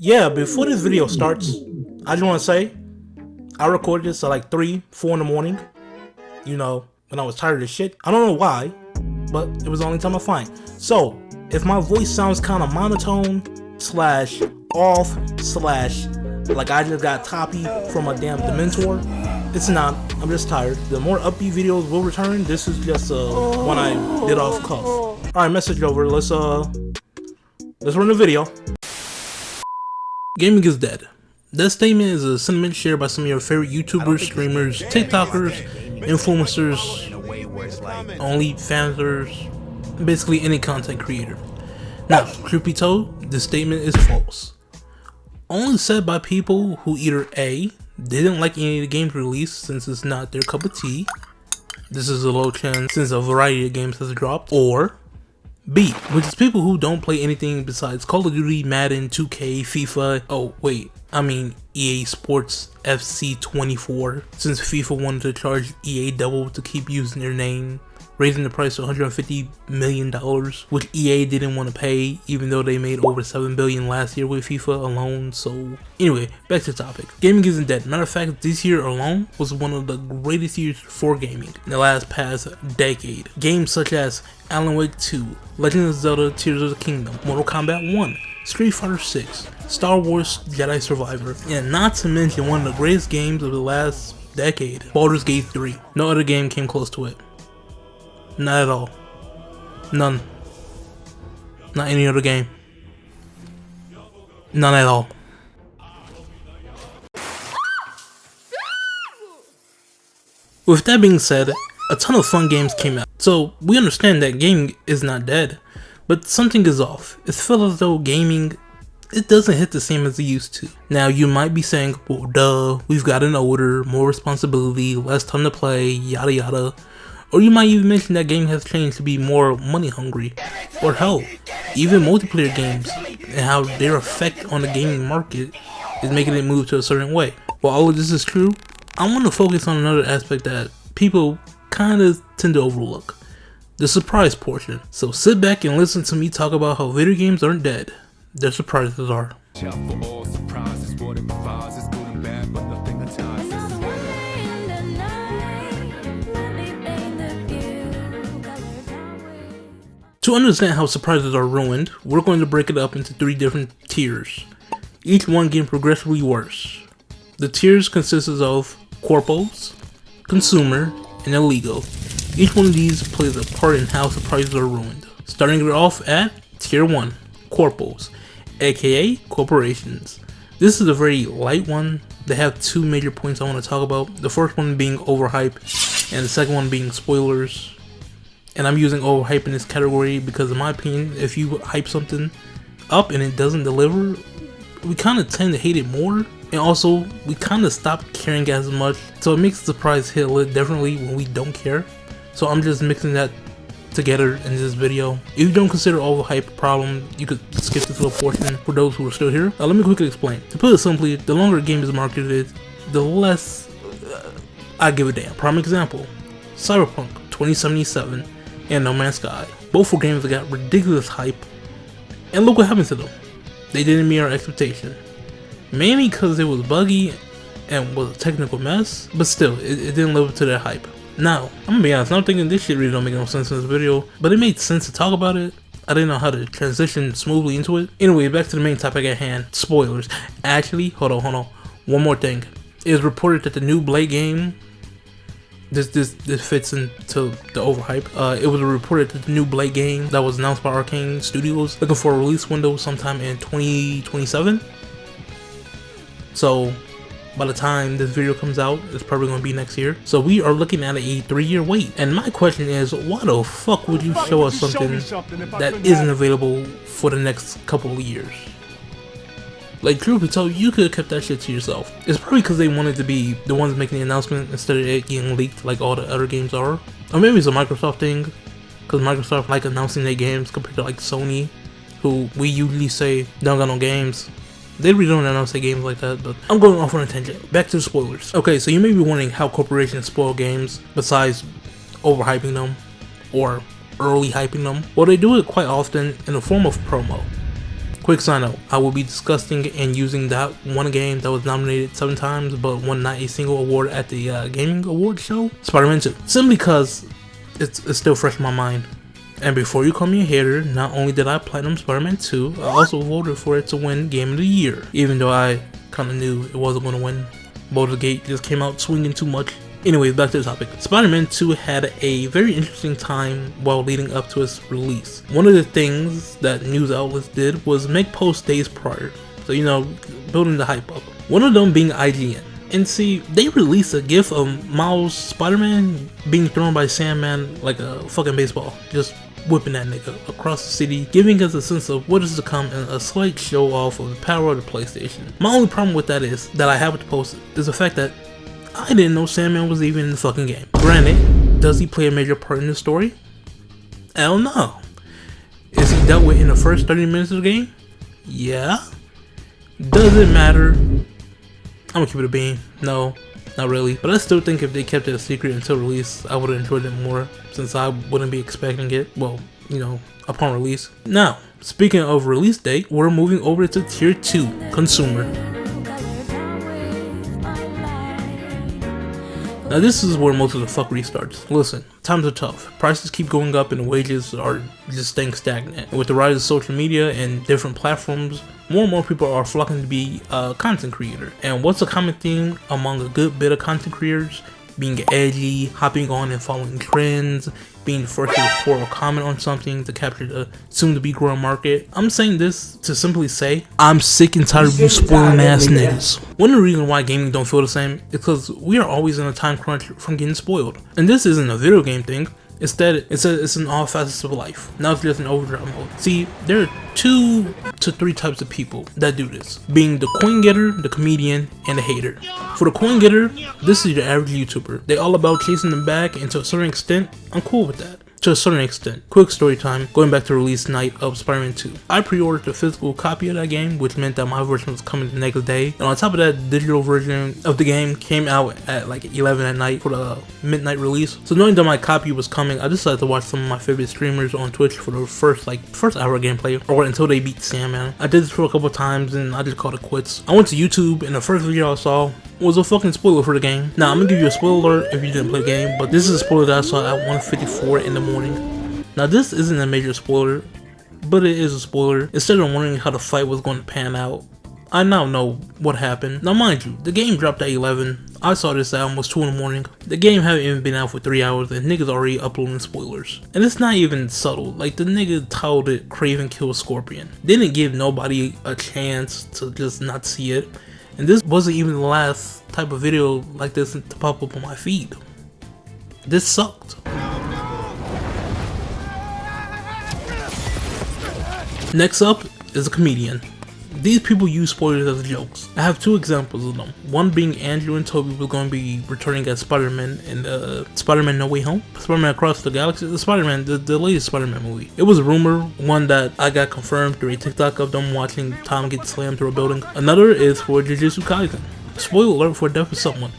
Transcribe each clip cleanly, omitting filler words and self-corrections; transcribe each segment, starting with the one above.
Yeah, before this video starts, I just want to say, I recorded this at like 3, 4 in the morning, you know, when I was tired of shit. I don't know why, but it was the only time I find. So, if my voice sounds kind of monotone, slash, off, slash, like I just got toppy from a damn Dementor, it's not. I'm just tired. The more upbeat videos will return. This is just one I did off cuff. Alright, message over. Let's run the video. Gaming is dead. That statement is a sentiment shared by some of your favorite YouTubers, streamers, TikTokers, influencers, OnlyFansers, basically any content creator. Now, truth be told, this statement is false. Only said by people who either A, didn't like any of the games released since it's not their cup of tea, this is a low chance since a variety of games has dropped, or B, which is people who don't play anything besides Call of Duty, Madden, 2K, FIFA, oh wait, I mean EA Sports FC 24, since FIFA wanted to charge EA double to keep using their name, raising the price to $150 million, which EA didn't want to pay, even though they made over $7 billion last year with FIFA alone. So anyway, back to the topic. Gaming isn't dead. Matter of fact, this year alone was one of the greatest years for gaming in the past decade. Games such as Alan Wake 2, Legend of Zelda Tears of the Kingdom, Mortal Kombat 1, Street Fighter 6, Star Wars Jedi Survivor, and not to mention one of the greatest games of the last decade, Baldur's Gate 3. No other game came close to it. Not at all. None. Not any other game. None at all. With that being said, a ton of fun games came out. So we understand that gaming is not dead, but something is off. It feels as though gaming, it doesn't hit the same as it used to. Now you might be saying, well duh, we've gotten older, more responsibility, less time to play, yada yada. Or you might even mention that gaming has changed to be more money hungry. Or hell, even multiplayer games and how their effect on the gaming market is making it move to a certain way. While all of this is true, I want to focus on another aspect that people kind of tend to overlook. The surprise portion. So sit back and listen to me talk about how video games aren't dead. Their surprises are. To understand how surprises are ruined, we're going to break it up into 3 different tiers, each one getting progressively worse. The tiers consists of corpos, consumer, and illegal. Each one of these plays a part in how surprises are ruined. Starting it off at tier 1, corpos, aka corporations. This is a very light one. They have 2 major points I want to talk about. The first one being overhype, and the second one being spoilers. And I'm using overhype in this category because in my opinion, if you hype something up and it doesn't deliver, we kind of tend to hate it more. And also, we kind of stop caring as much. So it makes the surprise hit a little differently when we don't care. So I'm just mixing that together in this video. If you don't consider overhype a problem, you could skip this little portion for those who are still here. Let me quickly explain. To put it simply, the longer a game is marketed, the less I give a damn. Prime example, Cyberpunk 2077 and No Man's Sky. Both were games that got ridiculous hype, and look what happened to them. They didn't meet our expectation. Mainly because it was buggy and was a technical mess, but still, it didn't live up to their hype. Now, I'm gonna be honest, I'm thinking this shit really don't make no sense in this video, but it made sense to talk about it. I didn't know how to transition smoothly into it. Anyway, back to the main topic at hand, spoilers. Actually, hold on. One more thing. It is reported that the new Blade game, this fits into the overhype. It was reported that the new Blade game that was announced by Arcane Studios looking for a release window sometime in 2027. So by the time this video comes out, it's probably going to be next year. So we are looking at a 3-year wait. And my question is, why the fuck would you show us something that isn't available for the next couple of years? Like, truth be told, you could have kept that shit to yourself. It's probably because they wanted to be the ones making the announcement instead of it getting leaked like all the other games are. Or maybe it's a Microsoft thing, because Microsoft like announcing their games compared to like Sony, who we usually say don't got no games. They really don't announce their games like that, but I'm going off on a tangent. Back to the spoilers. Okay, so you may be wondering how corporations spoil games besides overhyping them or early hyping them. Well, they do it quite often in the form of promo. Quick side note, I will be discussing and using that one game that was nominated 7 times but won not a single award at the gaming award show, Spider-Man 2. Simply because it's still fresh in my mind. And before you call me a hater, not only did I platinum Spider-Man 2, I also voted for it to win Game of the Year, even though I kinda knew it wasn't gonna win. Baldur's Gate just came out swinging too much. Anyways, back to the topic. Spider-Man 2 had a very interesting time while leading up to its release. One of the things that news outlets did was make posts days prior, so you know, building the hype up. One of them being IGN. And see, they released a gif of Miles Spider-Man being thrown by Sandman like a fucking baseball, just whipping that nigga across the city, giving us a sense of what is to come and a slight show off of the power of the PlayStation. My only problem with that is that I have to post it is the fact that I didn't know Sandman was even in the fucking game. Granted, does he play a major part in the story? Hell no. Is he dealt with in the first 30 minutes of the game? Yeah. Does it matter? I'm gonna keep it a bean. No, not really. But I still think if they kept it a secret until release, I would have enjoyed it more, since I wouldn't be expecting it, well, you know, upon release. Now, speaking of release date, we're moving over to Tier 2, Consumer. Now this is where most of the fuckery starts. Listen, times are tough. Prices keep going up and wages are just staying stagnant. And with the rise of social media and different platforms, more and more people are flocking to be a content creator. And what's a common theme among a good bit of content creators? Being edgy, hopping on and following trends, being the first to report or comment on something to capture the soon-to-be growing market. I'm saying this to simply say, I'm sick and tired of you spoiling ass niggas. One of the reasons why gaming don't feel the same is because we are always in a time crunch from getting spoiled. And this isn't a video game thing. Instead, it's in all facets of life. Now it's just an overdrive mode. See, there are 2 to 3 types of people that do this, being the coin getter, the comedian, and the hater. For the coin getter, this is your average YouTuber. They all about chasing the bag, and to a certain extent, I'm cool with that. To a certain extent. Quick story time, going back to release night of Spider-Man 2. I pre-ordered the physical copy of that game, which meant that my version was coming the next day. And on top of that, the digital version of the game came out at like 11 at night for the midnight release. So knowing that my copy was coming, I decided to watch some of my favorite streamers on Twitch for the first hour of gameplay, or until they beat Sandman. I did this for a couple times and I just called it quits. I went to YouTube and the first video I saw was a fucking spoiler for the game. Now I'm gonna give you a spoiler alert if you didn't play the game, but this is a spoiler that I saw at 1:54 in the morning. Now this isn't a major spoiler, but it is a spoiler. Instead of wondering how the fight was going to pan out, I now know what happened. Now mind you, the game dropped at 11. I saw this at almost 2 in the morning. The game haven't even been out for 3 hours and niggas already uploading spoilers. And it's not even subtle, like the nigga titled it Craven Kills Scorpion. Didn't give nobody a chance to just not see it. And this wasn't even the last type of video like this to pop up on my feed. This sucked. Next up is a comedian. These people use spoilers as jokes. I have 2 examples of them. One being Andrew and Toby was going to be returning as Spider-Man in Spider-Man No Way Home. Spider-Man Across the Galaxy. The latest Spider-Man movie. It was a rumor, one that I got confirmed through a TikTok of them watching Tom get slammed through a building. Another is for Jujutsu Kaisen. Spoiler alert for death of someone.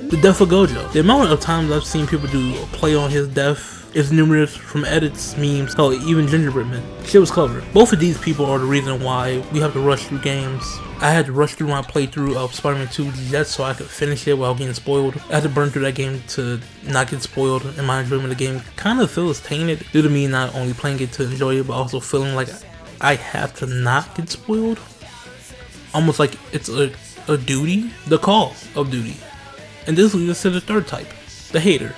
The death of Gojo. The amount of times I've seen people do a play on his death is numerous, from edits, memes, hell, even Gingerbread Men. Shit was clever. Both of these people are the reason why we have to rush through games. I had to rush through my playthrough of Spider-Man 2 just so I could finish it without getting spoiled. I had to burn through that game to not get spoiled, and my enjoyment of the game kind of feels tainted due to me not only playing it to enjoy it, but also feeling like I have to not get spoiled. Almost like it's a duty, the call of duty. And this leads us to the third type, the hater.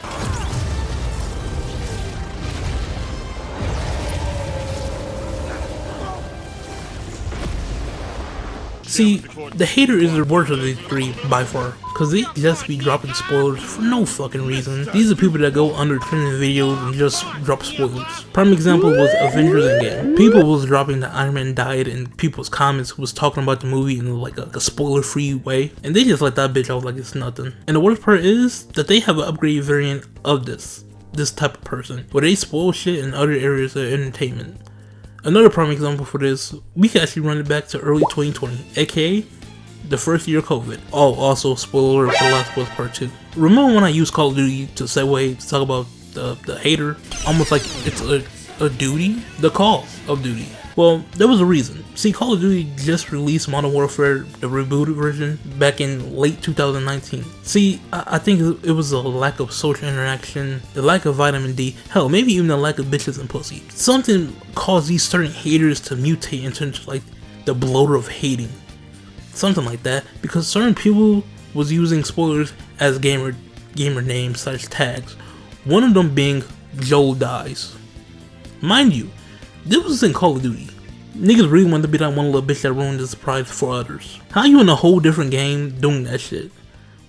See, the hater is the worst of these 3 by far, cause they just be dropping spoilers for no fucking reason. These are people that go under trending videos and just drop spoilers. Prime example was Avengers Endgame. People was dropping that Iron Man died in people's comments who was talking about the movie in like a spoiler-free way, and they just let that bitch off like it's nothing. And the worst part is that they have an upgraded variant of this type of person, where they spoil shit in other areas of entertainment. Another prime example for this, we can actually run it back to early 2020, aka the first year of COVID. Oh, also spoiler alert for The Last of Us Part 2. Remember when I used Call of Duty to segue to talk about the hater? Almost like it's of Duty? The Call of Duty. Well, there was a reason. See, Call of Duty just released Modern Warfare, the rebooted version, back in late 2019. See, I think it was a lack of social interaction, the lack of vitamin D, hell, maybe even the lack of bitches and pussy. Something caused these certain haters to mutate into like the bloater of hating. Something like that, because certain people was using spoilers as gamer names / tags. One of them being Joel Dies. Mind you, this was in Call of Duty. Niggas really wanted to be that one little bitch that ruined the surprise for others. How you in a whole different game doing that shit?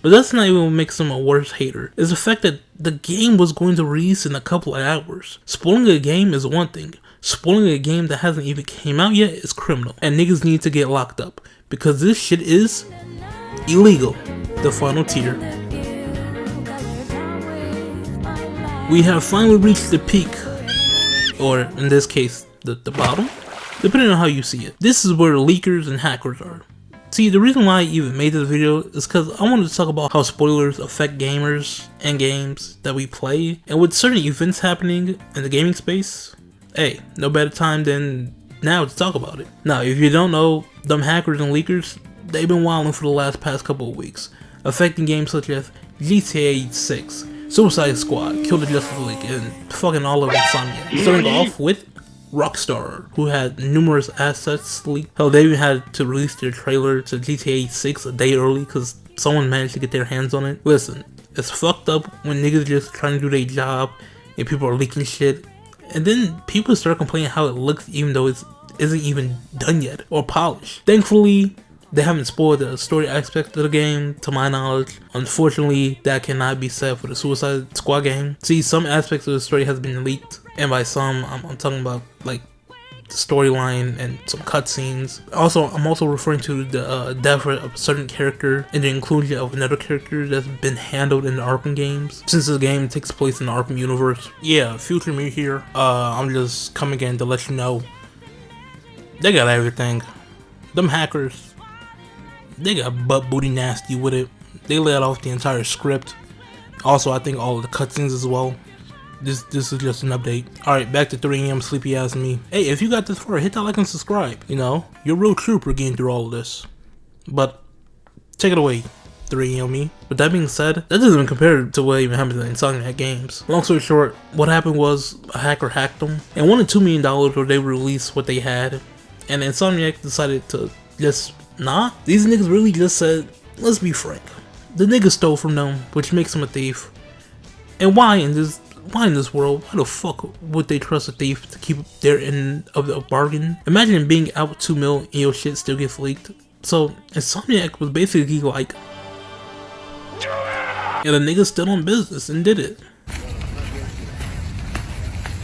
But that's not even what makes him a worse hater. It's the fact that the game was going to release in a couple of hours. Spoiling a game is one thing. Spoiling a game that hasn't even came out yet is criminal. And niggas need to get locked up. Because this shit is illegal. The final tier. We have finally reached the peak. Or in this case, the bottom, depending on how you see it. This is where leakers and hackers are. See, the reason why I even made this video is because I wanted to talk about how spoilers affect gamers and games that we play, and with certain events happening in the gaming space, hey, no better time than now to talk about it. Now, if you don't know, them hackers and leakers, they've been wilding for the past couple of weeks, affecting games such as GTA 6, Suicide Squad, Kill the Justice League, and fucking all of Insomnia. Starting off with Rockstar, who had numerous assets leaked. Hell, they even had to release their trailer to GTA 6 a day early because someone managed to get their hands on it. Listen, it's fucked up when niggas just trying to do their job and people are leaking shit. And then people start complaining how it looks even though it isn't even done yet or polished. Thankfully, they haven't spoiled the story aspect of the game, to my knowledge. Unfortunately, that cannot be said for the Suicide Squad game. See, some aspects of the story has been leaked, and by some, I'm talking about like the storyline and some cutscenes. Also, I'm also referring to the death of a certain character and the inclusion of another character that's been handled in the Arkham games. Since the game takes place in the Arkham universe, yeah, future me here. I'm just coming in to let you know they got everything. Them hackers, they got butt booty nasty with it. They let off the entire script. Also, I think all of the cutscenes as well. This is just an update. Alright, back to 3 AM sleepy ass me. Hey, if you got this far, hit that like and subscribe. You know, you're a real trooper getting through all of this. But, take it away, 3 AM me. With that being said, that doesn't even compare to what even happened in Insomniac games. Long story short, what happened was a hacker hacked them and wanted $2 million where they released what they had. And Insomniac decided to just, nah. These niggas really just said, let's be frank. The nigga stole from them, which makes him a thief. And why in this world, why the fuck would they trust a thief to keep their end of the bargain? Imagine being out 2 mil and your shit still gets leaked. So Insomniac was basically like, and the nigga stood on business and did it.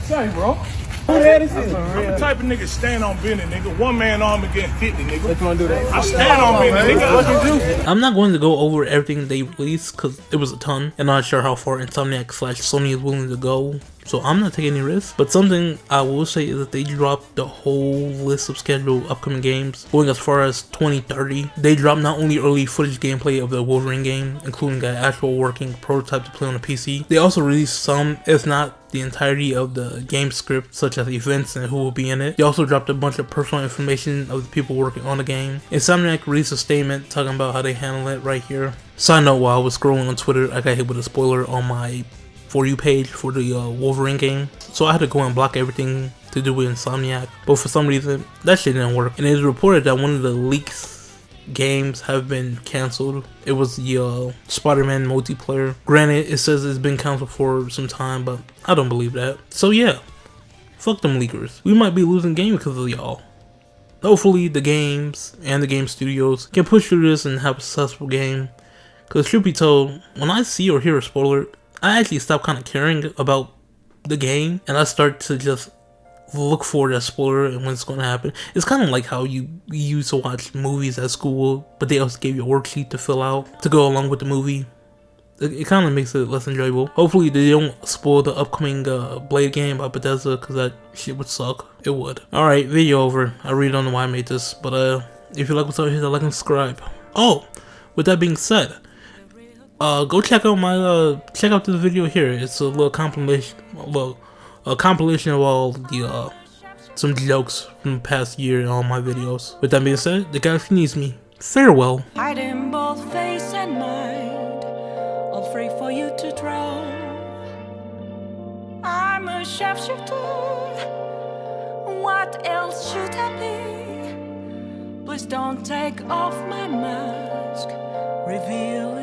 Sorry, bro. Who the hell is this? I'm the type of nigga stand on business, nigga. One man arm against 50, nigga. What you wanna do that? I stand on business, nigga. What you do? I'm not going to go over everything they released because it was a ton, and I'm not sure how far Insomniac / Sony is willing to go. So I'm not taking any risks. But something I will say is that they dropped the whole list of scheduled upcoming games, going as far as 2030. They dropped not only early footage gameplay of the Wolverine game, including an actual working prototype to play on a PC. They also released some, if not the entirety of the game script, such as events and who will be in it. They also dropped a bunch of personal information of the people working on the game. Insomniac released a statement talking about how they handle it right here. Side note, while I was scrolling on Twitter, I got hit with a spoiler on my For You page for the Wolverine game. So I had to go and block everything to do with Insomniac. But for some reason, that shit didn't work. And it is reported that one of the leaks games have been cancelled. It was the Spiderman multiplayer. Granted, it says it's been cancelled for some time, but I don't believe that. So yeah, fuck them leakers. We might be losing game because of y'all. Hopefully the games and the game studios can push through this and have a successful game. Because truth be told, when I see or hear a spoiler, I actually stop kind of caring about the game and I start to just look for that spoiler and when it's going to happen. It's kind of like how you used to watch movies at school, but they also gave you a worksheet to fill out to go along with the movie. It kind of makes it less enjoyable. Hopefully they don't spoil the upcoming Blade game by Bethesda, because that shit would suck. It would. Alright, video over. I really don't know why I made this, but if you like what's up, hit that like and subscribe. Oh, with that being said, go check out my check out this video here. It's a little compilation, a compilation of all the some jokes from the past year in all my videos. With that being said, the galaxy needs me. Farewell. Hiding both face and mind, all free for you to draw. I'm a sharpshooter. What else should I be? Please don't take off my mask. Reveal